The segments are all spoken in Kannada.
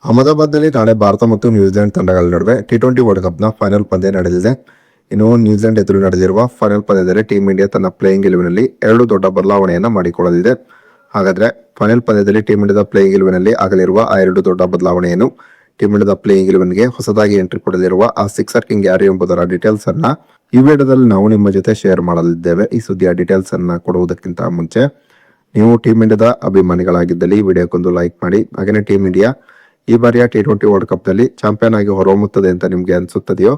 ಅಹಮದಾಬಾದ್ನಲ್ಲಿ ನಾಳೆ ಭಾರತ ಮತ್ತು ನ್ಯೂಜಿಲೆಂಡ್ ತಂಡಗಳ ನಡುವೆ ಟಿ20 ವರ್ಲ್ಡ್ ಕಪ್ನ ಫೈನಲ್ ಪಂದ್ಯ ನಡೆಯಲಿದೆ. ಇನ್ನು ನ್ಯೂಜಿಲೆಂಡ್ ಎದುರು ನಡೆದಿರುವ ಫೈನಲ್ ಪಂದ್ಯದಲ್ಲಿ ಟೀಂ ಇಂಡಿಯಾ ತನ್ನ ಪ್ಲೇಯಿಂಗ್ ಇಲೆವೆನ್ನಲ್ಲಿ 2 ದೊಡ್ಡ ಬದಲಾವಣೆಯನ್ನು ಮಾಡಿಕೊಳ್ಳಲಿದೆ. ಹಾಗಾದ್ರೆ ಫೈನಲ್ ಪಂದ್ಯದಲ್ಲಿ ಟೀಂ ಇಂಡಿಯಾದ ಪ್ಲೇಯಿಂಗ್ ಇಲೆವೆನ್ನಲ್ಲಿ ಆಗಲಿರುವ ಆ 2 ದೊಡ್ಡ ಬದಲಾವಣೆಯನ್ನು, ಟೀಂ ಇಂಡಿಯಾದ ಪ್ಲೇಯಿಂಗ್ ಇಲೆವೆನ್ಗೆ ಹೊಸದಾಗಿ ಎಂಟ್ರಿ ಕೊಡಲಿರುವ ಆ ಸಿಕ್ಸರ್ ಕಿಂಗ್ ಯಾರು ಎಂಬುದರ ಡೀಟೇಲ್ಸ್ ಅನ್ನ ಈ ವಿಡಿಯೋದಲ್ಲಿ ನಾವು ನಿಮ್ಮ ಜೊತೆ ಶೇರ್ ಮಾಡಲಿದ್ದೇವೆ. ಈ ಸುದ್ದಿಯ ಡೀಟೇಲ್ಸ್ ಅನ್ನ ಕೊಡುವುದಕ್ಕಿಂತ ಮುಂಚೆ ನೀವು ಟೀಂ ಇಂಡಿಯಾದ ಅಭಿಮಾನಿಗಳಾಗಿದ್ದಲ್ಲಿ ಈ ವಿಡಿಯೋಕ್ಕೊಂದು ಲೈಕ್ ಮಾಡಿ. ಹಾಗೆಯೇ ಟೀಂ ಇಂಡಿಯಾ ಈ ಬಾರಿಯ ಟಿ20 ವರ್ಲ್ಡ್ ಕಪ್ ನಲ್ಲಿ ಚಾಂಪಿಯನ್ ಆಗಿ ಹೊರಹೊಮ್ಮುತ್ತದೆ ಅಂತ ನಿಮ್ಗೆ ಅನ್ಸುತ್ತದೆಯೋ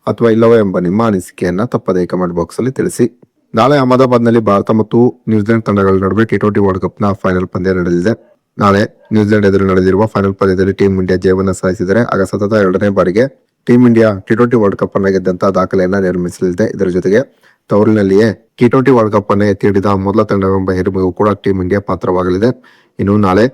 ಅಥವಾ ಇಲ್ಲವೋ ಎಂಬ ನಿಮ್ಮ ಅನಿಸಿಕೆಯನ್ನ ತಪ್ಪದೇ ಕಮೆಂಟ್ ಬಾಕ್ಸ್ ಅಲ್ಲಿ ತಿಳಿಸಿ. ನಾಳೆ ಅಹಮದಾಬಾದ್ ನಲ್ಲಿ ಭಾರತ ಮತ್ತು ನ್ಯೂಜಿಲೆಂಡ್ ತಂಡಗಳ ನಡುವೆ ಟಿ20 ವರ್ಲ್ಡ್ ಕಪ್ ನ ಫೈನಲ್ ಪಂದ್ಯ ನಡೆಯಲಿದೆ. ನಾಳೆ ನ್ಯೂಜಿಲೆಂಡ್ ಎದುರು ನಡೆದಿರುವ ಫೈನಲ್ ಪಂದ್ಯದಲ್ಲಿ ಟೀಂ ಇಂಡಿಯಾ ಜಯವನ್ನು ಸಾಧಿಸಿದರೆ ಆಗ ಸತತ 2ನೇ ಬಾರಿಗೆ team India T20 world cup ಅನ್ನ ಗೆದ್ದಂತ ದಾಖಲೆಯನ್ನ ನಿರ್ಮಿಸಲಿದೆ. ಇದರ ಜೊತೆಗೆ ತವರಿನಲ್ಲಿಯೇ ಟಿ20 ವರ್ಲ್ಡ್ ಕಪ್ ಅನ್ನು ಎತ್ತಿ ಹಿಡಿದ ಮೊದಲ ತಂಡವೆಂಬ ಹೆರುಮೆಗೂ ಕೂಡ ಟೀಂ ಇಂಡಿಯಾ ಪಾತ್ರವಾಗಲಿದೆ. ಇನ್ನು ನಾಳೆ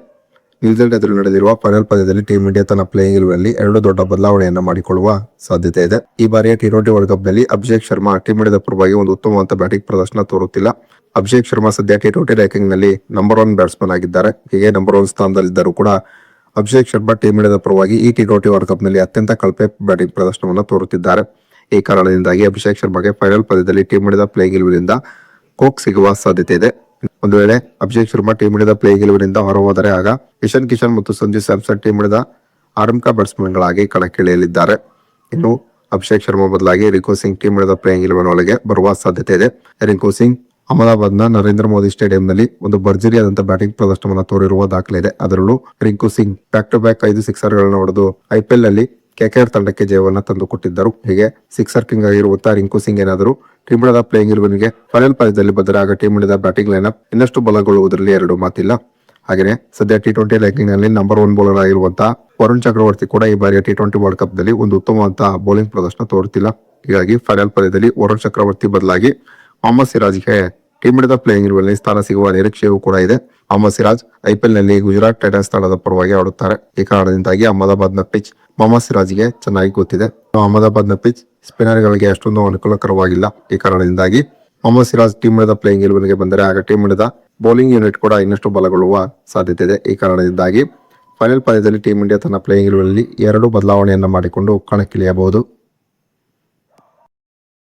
ನ್ಯೂಜಿಲೆಂಡ್ ಎದುರು ನಡೆದಿರುವ ಫೈನಲ್ ಪಂದ್ಯದಲ್ಲಿ ಟೀಂ ಇಂಡಿಯಾ ತನ್ನ ಪ್ಲೇಯಿಂಗ್ ಇಲೆವೆನ್ನಲ್ಲಿ 2 ದೊಡ್ಡ ಬದಲಾವಣೆಯನ್ನು ಮಾಡಿಕೊಳ್ಳುವ ಸಾಧ್ಯತೆ ಇದೆ. ಈ ಬಾರಿಯ ಟಿ20 ವರ್ಲ್ಡ್ ಕಪ್ ನಲ್ಲಿ ಅಭಿಷೇಕ್ ಶರ್ಮಾ ಟೀಂ ಇಂಡಿಯಾದ ಪರವಾಗಿ ಒಂದು ಉತ್ತಮವಾದ ಬ್ಯಾಟಿಂಗ್ ಪ್ರದರ್ಶನ ತೋರುತ್ತಿಲ್ಲ. ಅಭಿಷೇಕ್ ಶರ್ಮಾ ಸದ್ಯ ಟಿ20 ರ್ಯಾಂಕಿಂಗ್ ನಲ್ಲಿ ನಂಬರ್ 1 ಬ್ಯಾಟ್ಸ್ಮನ್ ಆಗಿದ್ದಾರೆ. ಹೀಗೆ ನಂಬರ್ 1 ಸ್ಥಾನದಲ್ಲಿದ್ದರೂ ಕೂಡ ಅಭಿಷೇಕ್ ಶರ್ಮಾ ಟೀಂ ಇಂಡಿಯಾದ ಪರವಾಗಿ ಈ ಟಿ20 ವರ್ಲ್ಡ್ ಕಪ್ ನಲ್ಲಿ ಅತ್ಯಂತ ಕಳಪೆ ಬ್ಯಾಟಿಂಗ್ ಪ್ರದರ್ಶನವನ್ನು ತೋರುತ್ತಿದ್ದಾರೆ. ಈ ಕಾರಣದಿಂದಾಗಿ ಅಭಿಷೇಕ್ ಶರ್ಮಾಗೆ ಫೈನಲ್ ಪಂದ್ಯದಲ್ಲಿ ಟೀಂ ಇಂಡಿಯಾದ ಪ್ಲೇಯಿಂಗ್ ಇಲೆವೆನ್ನಿಂದ ಕೋಕ್ ಸಿಗುವ ಸಾಧ್ಯತೆ ಇದೆ. ಒಂದು ವೇಳೆ ಅಭಿಷೇಕ್ ಶರ್ಮಾ ಟೀಂ ಇಂಡಿಯಾದ ಪ್ಲೇಯಿಂಗ್ ಇಲೆವೆನ್ನಿಂದ ಹೊರಹೋದರೆ ಆಗ ಇಶಾನ್ ಕಿಶನ್ ಮತ್ತು ಸಂಜು ಸ್ಯಾಮ್ಸನ್ ಟೀಂ ಇಂಡಿಯಾದ ಆರಂಭಿಕ ಬ್ಯಾಟ್ಸ್ಮನ್ಗಳಾಗಿ ಕಣಕ್ಕಿಳಿಯಲಿದ್ದಾರೆ. ಇನ್ನು ಅಭಿಷೇಕ್ ಶರ್ಮಾ ಬದಲಾಗಿ ರಿಂಕು ಸಿಂಗ್ ಟೀಂ ಇಂಡಿಯಾದ ಪ್ಲೇಯಿಂಗ್ ಇಲೆವೆನ್ ಒಳಗೆ ಬರುವ ಸಾಧ್ಯತೆ ಇದೆ. ರಿಂಕು ಸಿಂಗ್ ಅಹಮದಾಬಾದ್ನ ನರೇಂದ್ರ ಮೋದಿ ಸ್ಟೇಡಿಯಂನಲ್ಲಿ ಒಂದು ಭರ್ಜರಿಯಾದಂತಹ ಬ್ಯಾಟಿಂಗ್ ಪ್ರದರ್ಶನವನ್ನು ತೋರಿರುವ ದಾಖಲೆ ಇದೆ. ಅದರಲ್ಲೂ Rinku Singh back to back 5 ಸಿಕ್ಸರ್ಗಳನ್ನು ಹೊಡೆದು ಐಪಿಎಲ್ ನಲ್ಲಿ ಕೆಕೆಆರ್ ತಂಡಕ್ಕೆ ಜಯವನ್ನ ತಂದುಕೊಟ್ಟಿದ್ದರು. ಹೀಗೆ ಸಿಕ್ಸರ್ ಕಿಂಗ್ ಆಗಿರುವಂತಹ ರಿಂಕು ಸಿಂಗ್ ಏನಾದರೂ ಟೀಂ ಇಂಡಿಯಾದ ಪ್ಲೇಯಿಂಗ್ ಇಲೆವೆನ್ಗೆ ಫೈನಲ್ ಪಂದ್ಯದಲ್ಲಿ ಬಂದರೆ ಆಗ ಟೀಂ ಇಂಡಿಯಾದ ಬ್ಯಾಟಿಂಗ್ ಲೈನಪ್ ಇನ್ನಷ್ಟು ಬಲಗೊಳ್ಳುವುದರಲ್ಲಿ 2 ಮಾತಿಲ್ಲ. ಹಾಗೆಯೇ ಸದ್ಯ ಟಿ20 ರ್ಯಾಂಕಿಂಗ್ ನಲ್ಲಿ ನಂಬರ್ 1 ಬೌಲರ್ ಆಗಿರುವಂತಹ ವರುಣ್ ಚಕ್ರವರ್ತಿ ಕೂಡ ಈ ಬಾರಿಯ ಟಿ20 ವರ್ಲ್ಡ್ ಕಪ್ ನಲ್ಲಿ ಒಂದು ಉತ್ತಮವಾದಂತಹ ಬೌಲಿಂಗ್ ಪ್ರದರ್ಶನ ತೋರುತ್ತಿಲ್ಲ. ಹೀಗಾಗಿ ಫೈನಲ್ ಪಂದ್ಯದಲ್ಲಿ ವರುಣ್ ಚಕ್ರವರ್ತಿ ಬದಲಾಗಿ ಮೊಹಮ್ಮದ್ ಸಿರಾಜ್ಗೆ ಟೀಂ ಇಂಡಿಯಾದ ಪ್ಲೇಯಿಂಗ್ ಇಲೆವೆನ್ ಸ್ಥಾನ ಸಿಗುವ ನಿರೀಕ್ಷೆಯೂ ಕೂಡ ಇದೆ. ಮೊಹಮ್ಮದ್ ಸಿರಾಜ್ ಐಪಿಎಲ್ ನಲ್ಲಿ ಗುಜರಾತ್ ಟೈಟನ್ಸ್ ತಂಡದ ಪರವಾಗಿ ಆಡುತ್ತಾರೆ. ಈ ಕಾರಣದಿಂದಾಗಿ ಅಹಮದಾಬಾದ್ನ ಪಿಚ್ ಮೊಹಮ್ಮದ್ ಸಿರಾಜ್ಗೆ ಚೆನ್ನಾಗಿ ಗೊತ್ತಿದೆ. ಅಹಮದಾಬಾದ್ನ ಪಿಚ್ ಸ್ಪಿನ್ನರ್ಗಳಿಗೆ ಅಷ್ಟೊಂದು ಅನುಕೂಲಕರವಾಗಿಲ್ಲ. ಈ ಕಾರಣದಿಂದಾಗಿ ಮೊಹಮ್ಮದ್ ಸಿರಾಜ್ ಟೀಂ ಇಂಡಿಯಾದ ಪ್ಲೇಯಿಂಗ್ ಇಲೆವೆನ್ಗೆ ಬಂದರೆ ಆಗ ಟೀಂ ಇಂಡಿಯಾದ ಬೌಲಿಂಗ್ ಯೂನಿಟ್ ಕೂಡ ಇನ್ನಷ್ಟು ಬಲಗೊಳ್ಳುವ ಸಾಧ್ಯತೆ ಇದೆ. ಈ ಕಾರಣದಿಂದಾಗಿ ಫೈನಲ್ ಪಂದ್ಯದಲ್ಲಿ ಟೀಂ ಇಂಡಿಯಾ ತನ್ನ ಪ್ಲೇಯಿಂಗ್ ಇಲೆವೆನ್ನಲ್ಲಿ 2 ಬದಲಾವಣೆಯನ್ನ ಮಾಡಿಕೊಂಡು ಕಣಕ್ಕಿಳಿಯಬಹುದು.